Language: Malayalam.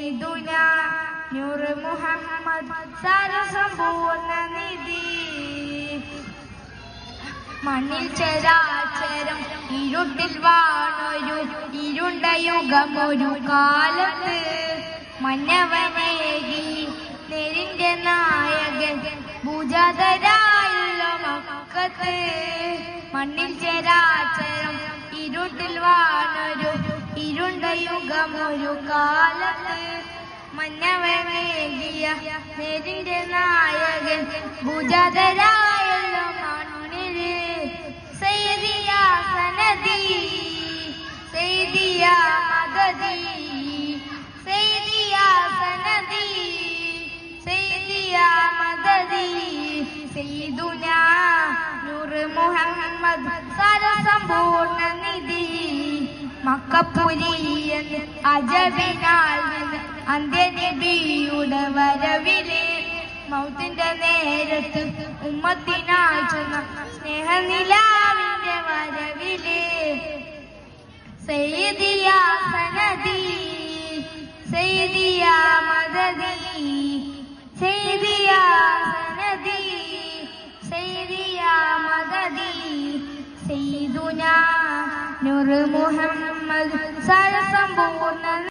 സയ്യിദുന നൂർ മുഹമ്മദ് സർവസമ്പൂർണ്ണ നിധി. മണ്ണിൽ ചരാചരം ഇരുട്ടിൽ വാണൊരു ഇരുണ്ട യുഗമൊരു കാലത്ത് മന്നവനേകി നേരിന്റെ നായകൻ ഭുജാതരായുള്ള മക്കത്ത്. മണ്ണിൽ ചരാചരം ഇരുട്ടിൽ വാണൊരു ഇരുണ്ട യുഗമൊരു കാലത്ത് മന്നവനേകിയ നേരിന്റെ നായകൻ ഭുജാതരായുള്ള മണ്ണില് സയ്യിദിയ സനദി സയ്യിദിയ മദദി സയ്യിദിയ സനദി സയ്യിദിയ മദദി. സയ്യിദുന നൂർ മുഹമ്മദ് സർവസമ്പൂർണ്ണ നിധി. മക്കപ്പുരിയൻ അജബിനാൽ നിന്ന് അന്ത്യനബിയുടെ വരവില് മൗത്തിന്റെ നേരത്ത് ഉമ്മത്തിനായി ചെന്ന സ്നേഹനിലാവിന്റെ വരവില് സയ്യിദിയ സനദി സയ്യിദിയ മദദി സയ്യിദിയ സനദി സയ്യിദിയ മദദി. സയ്യിദുന നൂർ മുഹമ്മദ് സർവസമ്പൂർണ്ണ